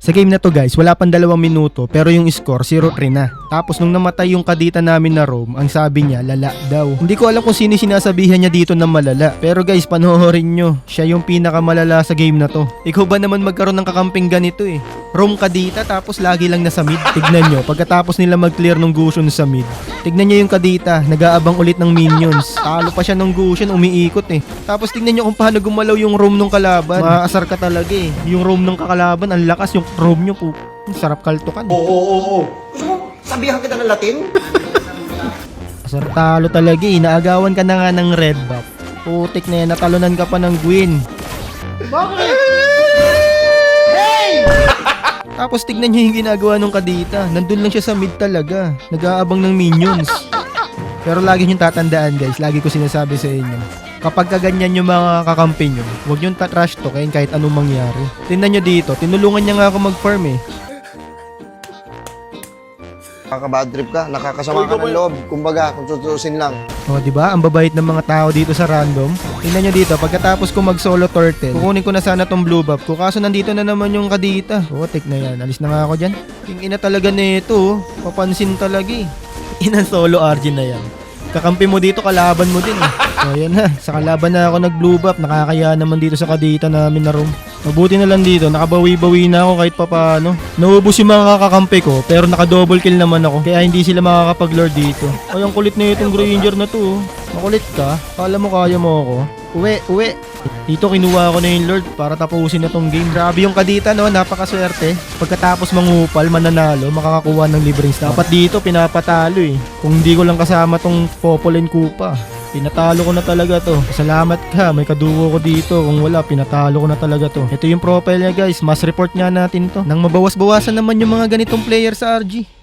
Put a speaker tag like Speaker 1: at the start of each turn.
Speaker 1: Sa game na to guys, wala pang 2 minuto pero yung score 0-3 na. Tapos nung namatay yung kadita namin na Rome, ang sabi niya lala daw. Hindi ko alam kung sino sinasabihan niya dito na malala. Pero guys, panoorin nyo, siya yung pinakamalala sa game na to. Ikaw ba naman magkaroon ng kakamping ganito eh? Rome kadita tapos lagi lang nasa mid. Tignan nyo, pagkatapos nila mag-clear ng Gusion sa mid. Tignan nyo yung kadita, nag-aabang ulit ng minions. Talo pa siya ng Gusion, umiikot eh. Tapos tignan nyo kung paano gumalaw yung Rome ng kalaban. Maaasar ka talaga eh. Yung Rome ng kakalaban, ang lakas yung Rome nyo po. Sarap kaltukan.
Speaker 2: Oo. Gusto mo, sabihan kita ng Latin?
Speaker 1: Asar talo talaga eh. Naagawan ka na nga ng red buff. Putik na yan, natalunan ka pa ng Gwyn.
Speaker 2: Bakit?
Speaker 1: Tapos tignan nyo yung ginagawa nung kadita. Nandun lang siya sa mid talaga. Nag-aabang ng minions. Pero lagi nyo tatandaan guys, lagi ko sinasabi sa inyo. Kapag kaganyan yung mga kakampi nyo, huwag nyo trash talkin kahit anong mangyari. Tingnan nyo dito, tinulungan niya nga ako mag-farm eh.
Speaker 2: Nakaka-bad trip ka, nakakasama ka ng loob. Kumbaga, kung tutusin lang.
Speaker 1: O, di ba? Ang babait ng mga tao dito sa random. Tingnan nyo dito, pagkatapos ko mag-solo turtle, kukunin ko na sana tong blue buff ko. Kaso nandito na naman yung kadita. O, tik na yan. Alis na nga ako dyan. Yung ina talaga nito, papansin talaga eh. Inang solo RG na yan. Kakampi mo dito, kalaban mo din eh. So, yan na. Sa kalaban na ako nag-blue buff. Nakakaya naman dito sa kadita namin na room. Mabuti na lang dito, nakabawi-bawi na ako kahit papano. Naubos yung mga kakampi ko, pero naka-double kill naman ako. Kaya hindi sila makakapag-lord dito. Ay, ang kulit na itong Granger na to. Makulit ka? Kala mo kaya mo ako? Uwi. Dito kinuha ko na yung Lord para tapusin na tong game. Grabe yung kadita no, napakaswerte. Pagkatapos mangupal, mananalo, makakakuha ng libreng stuff. Dapat dito pinapatalo eh. Kung hindi ko lang kasama tong Popol and Kupa, pinatalo ko na talaga to. Salamat ka, may kadugo ko dito. Kung wala, pinatalo ko na talaga to. Ito yung profile niya guys, mass report nga natin to. Nang mabawas-bawasan naman yung mga ganitong player sa RG.